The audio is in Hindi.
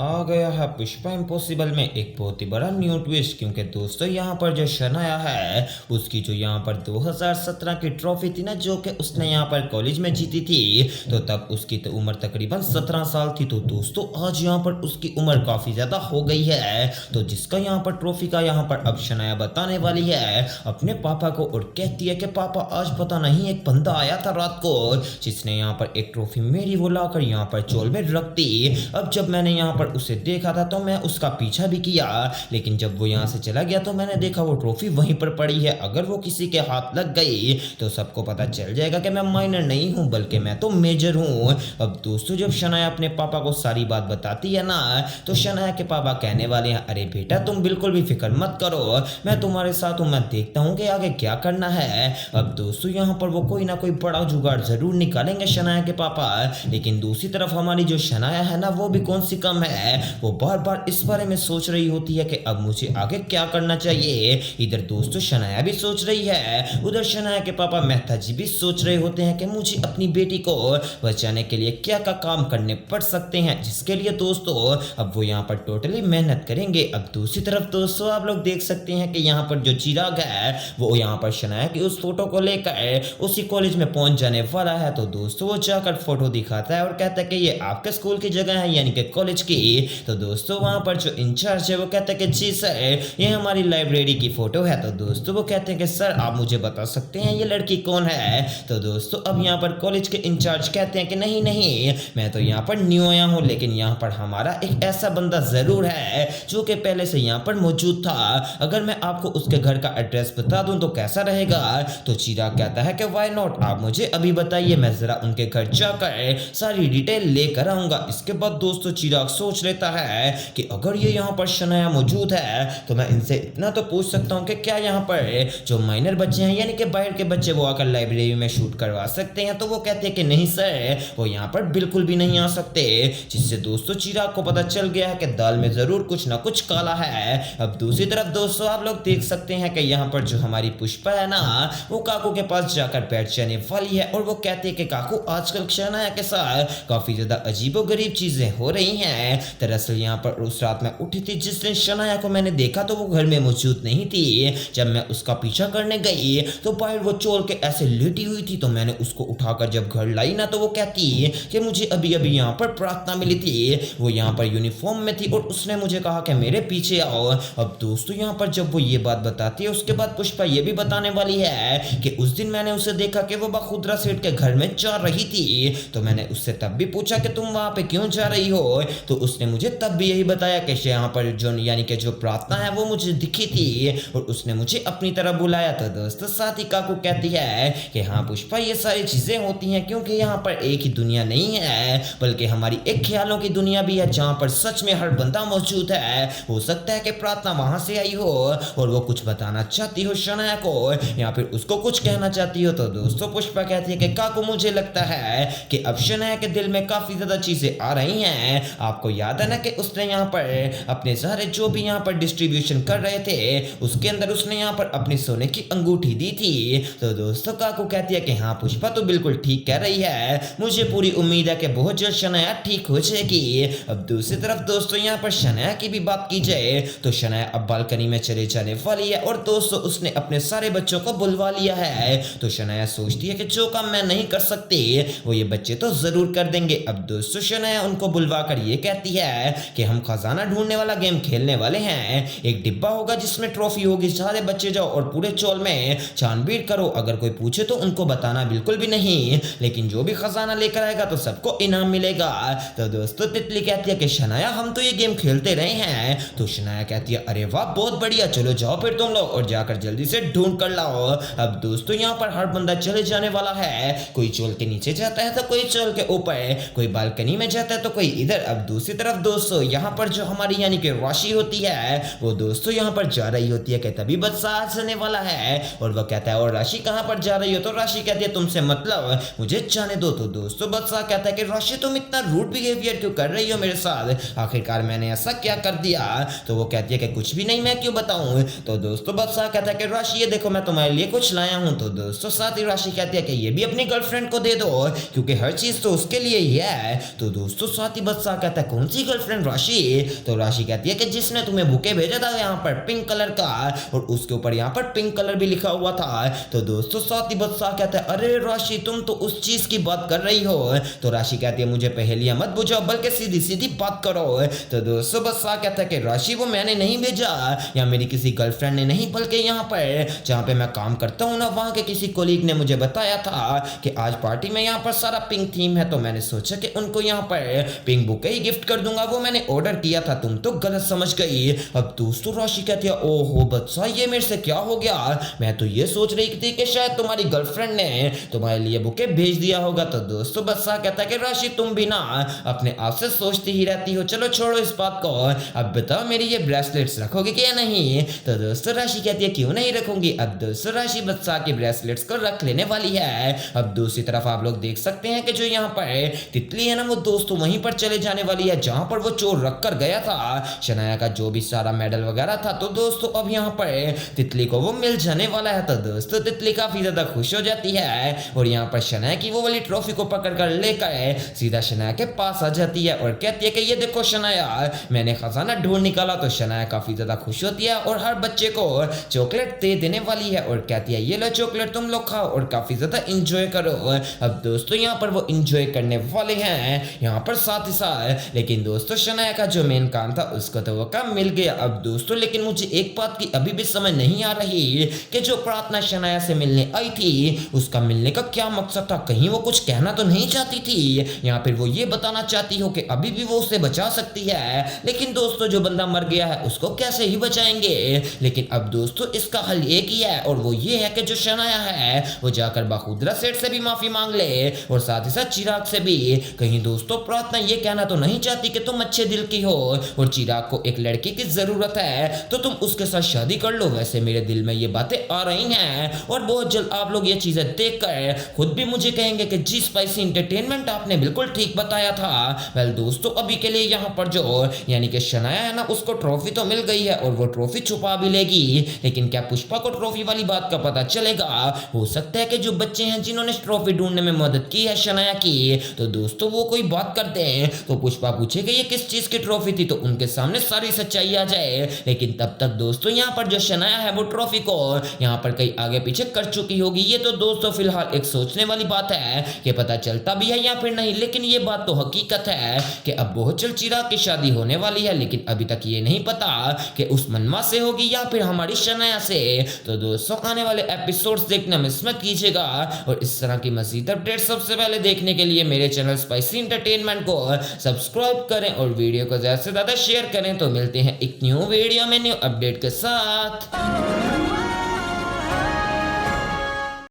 आ गया है पुष्पा इम्पॉसिबल में एक बहुत ही बड़ा न्यू ट्विस्ट। क्योंकि दोस्तों यहाँ पर जो शनाया है उसकी जो यहाँ पर 2017 की ट्रॉफी थी ना, जो कि उसने यहाँ पर कॉलेज में जीती थी, तो तब उसकी तो उम्र तकरीबन 17 साल थी। तो दोस्तों आज यहाँ पर उसकी उम्र काफ़ी ज़्यादा हो गई है, तो जिसका यहाँ पर ट्रॉफी का यहाँ पर अब शनाया बताने वाली है अपने पापा को, और कहती है कि पापा आज पता नहीं एक बंदा आया था रात को जिसने यहाँ पर एक ट्रॉफी मेरी वो लाकर यहाँ पर चोल में रख दी। अब जब मैंने यहाँ पर उसे देखा था तो मैं उसका पीछा भी किया, लेकिन जब वो यहाँ से चला गया तो मैंने देखा वो ट्रॉफी वहीं पर पड़ी है। अगर वो किसी के हाथ लग गई तो सबको पता चल जाएगा कि मैं माइनर नहीं हूँ बल्कि मैं तो मेजर हूँ। अब दोस्तों जब शनाया अपने पापा को सारी बात बताती है ना, तो शनाया के पापा कहने वाले हैं अरे बेटा तुम बिल्कुल भी फिक्र मत करो, मैं तुम्हारे साथ हूँ, मैं देखता हूँ कि आगे क्या करना है। अब दोस्तों यहाँ पर वो कोई ना कोई बड़ा जुगाड़ जरूर निकालेंगे शनाया के पापा, लेकिन दूसरी तरफ हमारी जो शनाया है ना वो भी कौन सी कम है, वो बार बार इस बारे में सोच रही होती है कि अब मुझे आगे क्या करना चाहिए। इधर दोस्तों शनाया भी सोच रही है, उधर शनाया के पापा मेहता जी भी सोच रहे होते हैं कि मुझे अपनी बेटी को बचाने के लिए क्या क्या काम करने पड़ सकते हैं, जिसके लिए दोस्तों अब वो यहाँ पर टोटली मेहनत करेंगे। अब दूसरी तरफ दोस्तों आप लोग देख सकते हैं कि यहाँ पर जो चिराग है वो यहाँ पर शनाया की उस फोटो को लेकर उसी कॉलेज में पहुंच जाने वाला है। तो दोस्तों वो जाकर फोटो दिखाता है और कहता है कि ये आपके स्कूल की जगह है यानी कि कॉलेज की। तो दोस्तों वहां पर जो इंचार्ज है वो कहता है कि जी सर ये हमारी लाइब्रेरी की फोटो है। तो दोस्तों वो कहते हैं कि सर आप मुझे बता सकते हैं ये लड़की कौन है। तो दोस्तों अब यहाँ पर कॉलेज के इंचार्ज कहते हैं कि नहीं नहीं मैं तो यहाँ पर न्यू आया हूँ, लेकिन यहाँ पर हमारा एक ऐसा बंदा जरूर है जो कि पहले से यहाँ पर मौजूद था, अगर मैं आपको उसके घर का एड्रेस बता दूं तो कैसा रहेगा। तो चिराग कहता है कि व्हाई नॉट, आप मुझे अभी बताइए, मैं जरा उनके घर जाकर सारी डिटेल लेकर आऊंगा। इसके बाद दोस्तों चिराग सोच लेता है कि अगर ये यहाँ पर शनाया मौजूद है तो मैं इनसे इतना तो पूछ सकता हूँ कि क्या यहाँ पर जो माइनर बच्चे हैं यानी कि बाहर के बच्चे वो आकर लाइब्रेरी में शूट करवा सकते हैं। तो वो कहते हैं कि नहीं सर वो यहाँ पर बिल्कुल भी नहीं आ सकते, जिससे दोस्तों चिराग को पता चल गया है कि दाल में जरूर कुछ ना कुछ काला है। अब दूसरी तरफ दोस्तों आप लोग देख सकते हैं कि यहाँ पर जो हमारी पुष्पा है ना वो काकू के पास जाकर बैठ जाने वाली है, और वो कहते हैं कि काकू आजकल शनाया के साथ काफी ज्यादा अजीबो गरीब चीजें हो रही हैं। दरअसल यहाँ पर उस रात में उठी थी जिस दिन शनाया को मैंने देखा तो वो घर में मौजूद नहीं थी। जब मैं उसका पीछा करने गई तो बाहर वो चोल के ऐसे लेटी हुई थी, तो मैंने उसको उठाकर जब घर लाई ना तो वो कहती कि मुझे अभी अभी यहाँ पर प्रार्थना मिली थी, वो यहाँ पर यूनिफॉर्म में थी और उसने मुझे कहा कि मेरे पीछे आओ। अब दोस्तों यहाँ पर जब वो ये बात बताती है उसके बाद पुष्पा ये भी बताने वाली है कि उस दिन मैंने उसे देखा कि वो बखुदरा सेठ के घर में जा रही थी, तो मैंने उससे तब भी पूछा कि तुम वहां पे क्यों जा रही हो, तो उसने मुझे तब भी यही बताया कि यहाँ पर जो यानी कि जो प्रार्थना है वो मुझे दिखी थी और उसने मुझे अपनी तरफ बुलाया। तो दोस्तों साथ ही काकू कहती है कि हाँ पुष्पा ये सारी चीजें होती हैं क्योंकि यहाँ पर एक ही दुनिया नहीं है बल्कि हमारी एक ख्यालों की दुनिया भी है जहाँ पर सच में हर बंदा मौजूद है। हो सकता है कि प्रार्थना वहां से आई हो और वो कुछ बताना चाहती हो शनाया को या फिर उसको कुछ कहना चाहती हो। तो दोस्तों पुष्पा कहती है कि काकू मुझे लगता है कि अब शनाया के दिल में काफी ज्यादा चीजें आ रही हैं। आपको याद है ना कि उसने यहाँ पर अपने सारे जो भी यहाँ पर डिस्ट्रीब्यूशन कर रहे थे उसके अंदर उसने यहाँ पर अपनी सोने की अंगूठी दी थी। तो दोस्तों काकू कहती है कि हाँ पुष्पा तो बिल्कुल ठीक कह रही है, मुझे पूरी उम्मीद है कि बहुत जल्द शनाया ठीक हो जाएगी। अब दूसरी तरफ दोस्तों यहाँ पर शनाया की भी बात की जाए तो शनाया अब बालकनी में चले जाने वाली है और दोस्तों उसने अपने सारे बच्चों को बुलवा लिया है। तो शनाया सोचती है कि जो काम मैं नहीं कर सकती वो ये बच्चे तो जरूर कर देंगे। अब दोस्तों शनाया उनको बुलवा कर ये कहती है कि हम खजाना ढूंढने वाला गेम खेलने वाले हैं, एक डिब्बा होगा जिसमें ट्रॉफी होगी, सारे बच्चे जाओ और पूरे चौल में छानबीन करो, अगर कोई पूछे तो उनको बताना बिल्कुल भी नहीं, लेकिन जो भी खजाना लेकर आएगा तो सबको इनाम मिलेगा। तो दोस्तों तितली कहती है कि शनाया हम तो ये गेम खेलते रहे हैं। तो शनाया कहती है अरे वाह बहुत बढ़िया, चलो जाओ फिर तुम लोग और जाकर जल्दी से ढूंढ कर लाओ। अब दोस्तों यहाँ पर हर बंदा चले जाने वाला है, कोई चोल के नीचे जाता है तो कोई चोल के ऊपर, कोई बालकनी में जाता है तो कोई इधर। अब दूसरी तरफ दोस्तों यहाँ पर जो हमारी यानी कि राशि होती है वो दोस्तों यहाँ पर जा रही होती है कि तभी बच्चा आने वाला है और वह कहता है और राशि कहाँ पर जा रही हो। तो राशि कहती है तुमसे मतलब मुझे जाने दो। तो दोस्तों बच्चा कहता है कि राशि तुम इतना रूड बिहेवियर क्यों कर रही हो मेरे साथ, आखिरकार मैंने ऐसा क्या कर दिया। तो वो कहती है कि कुछ भी नहीं, मैं क्यों बताऊं। तो दोस्तों बच्चा कहता है कि राशि ये देखो मैं तुम्हारे लिए कुछ लाया हूं। तो दोस्तों साथ ही राशि कहती है कि ये भी अपनी गर्लफ्रेंड को दे दो क्योंकि हर चीज तो उसके लिए ही है। तो दोस्तों साथ ही बच्चा कहता है कौन सी गर्लफ्रेंड राशि? तो राशि कहती है कि जिसने तुम्हें बुके भेजा था यहाँ पर पिंक कलर का, और उसके ऊपर यहाँ पर पिंक कलर भी लिखा हुआ था। तो दोस्तों साथ ही बादशाह कहता है अरे राशि तुम तो उस चीज की बात कर रही हो। तो राशि कहती है मुझे पहेलियां मत बुझाओ बल्कि सीधी सीधी बात करो। तो दोस्तों बादशाह कहता है कि राशि वो मैंने नहीं भेजा, या मेरी किसी गर्लफ्रेंड ने नहीं, बल्कि यहाँ पर जहाँ पे मैं काम करता हूँ ना वहाँ के किसी कोलीग ने मुझे बताया था कि आज पार्टी में यहाँ पर सारा पिंक थीम है, तो मैंने सोचा कि उनको यहाँ पर पिंक बुके ही गिफ्ट कर दूंगा, वो मैंने ऑर्डर किया था, तुम तो गलत समझ गई। अब दोस्तों राशि कहती है ओहो बादशाह ये मेरे से क्या हो गया, मैं तो ये सोच रही थी कि शायद तुम्हारी गर्लफ्रेंड ने तुम्हारे लिए बुके भेज दिया होगा। तो दोस्तों बादशाह कहता है कि राशि तुम भी ना अपने आप से सोचती ही रहती हो, चलो छोड़ो इस बात को, अब बताओ मेरी ये ब्रेसलेट्स रखोगे क्या नहीं? तो दोस्तों राशि कहती है क्यों नहीं रखूंगी। अब दोस्तों राशि बादशाह के ब्रेसलेट्स को रख लेने वाली है। अब दूसरी तरफ आप लोग देख सकते हैं कि जो यहाँ पर तितली है ना वो दोस्तों वहीं पर चले जाने वाली है जहां पर वो चोर रख कर गया था शनाया का जो भी सारा मेडल वगैरह था। तो दोस्तों अब यहाँ पर तितली को वो मिल जाने वाला है। तो दोस्तों तितली काफी ज्यादा खुश हो जाती है और यहाँ पर शनाया की वो वाली ट्रॉफी को पकड़ कर लेकर सीधा शनाया के पास आ जाती है और कहती है कि ये देखो शनाया मैंने खजाना ढूंढ निकाला। तो शनाया काफी ज्यादा खुश होती है और हर बच्चे को चॉकलेट दे देने वाली है और कहती है ये लो चॉकलेट तुम लोग खाओ और काफी ज्यादा इंजॉय करो। अब दोस्तों यहाँ पर वो इंजॉय करने वाले हैं यहाँ पर साथ ही साथ, लेकिन दोस्तों शनाया का जो मेन काम था उसको तो वो काम मिल गया। अब दोस्तों लेकिन मुझे एक बात की अभी भी समझ नहीं आ रही कि जो प्रार्थना शनाया से मिलने आई थी उसका मिलने का क्या मकसद था, कहीं वो कुछ कहना तो नहीं चाहती थी या फिर वो ये बताना चाहती हो कि अभी भी वो उसे बचा सकती है, लेकिन दोस्तों जो बंदा मर गया है उसको कैसे ही बचाएंगे। लेकिन अब दोस्तों इसका हल एक ही है और वो ये है कि जो शनाया है वो जाकर बखुदरा सेठ से भी माफी मांग ले और साथ ही साथ चिराग से भी। कहीं दोस्तों प्रार्थना ये कहना तो नहीं चाहती कि तुम अच्छे दिल की हो और चिराग को एक लड़की की जरूरत है तो तुम उसके साथ शादी कर लो। वैसे मेरे दिल में ये बातें आ रही हैं और बहुत जल्द आप लोग ये चीजें देखकर खुद भी मुझे कहेंगे कि जी स्पाइसी एंटरटेनमेंट आपने बिल्कुल ठीक बताया था। वेल दोस्तों अभी के लिए यहाँ पर जो यानी कि शनाया है ना उसको ट्रॉफी तो मिल गई है और वो ट्रॉफी छुपा भी लेगी, लेकिन क्या पुष्पा को ट्रॉफी वाली बात का पता चलेगा? हो सकता है कि जो बच्चे हैं जिन्होंने ट्रॉफी ढूंढने में मदद की है शनाया की तो दोस्तों वो कोई बात करते हैं तो पुष्पा पूछे कि ये किस चीज की ट्रॉफी थी तो उनके सामने सारी सच्चाई आ जाए। लेकिन तब तक दोस्तों यहाँ पर जो शनाया है वो ट्रॉफी को यहाँ पर कहीं आगे पीछे कर चुकी होगी। ये तो दोस्तों फिलहाल एक सोचने वाली बात है कि पता चलता भी है या फिर नहीं, लेकिन ये बात तो हकीकत है कि अब बहुत जल्द चिराग की शादी होने वाली है, लेकिन अभी तक ये नहीं पता कि उस मनवा से होगी या फिर हमारी शनाया से। तो दोस्तों आने वाले एपिसोड्स देखना मिस मत कीजिएगा और इस तरह की मज़ीद अपडेट सबसे पहले देखने के लिए मेरे चैनल स्पाइसी एंटरटेनमेंट को सब्सक्राइब करें और वीडियो को ज़्यादा से ज़्यादा शेयर करें। तो मिलते हैं एक न्यू वीडियो में न्यू अपडेट के साथ।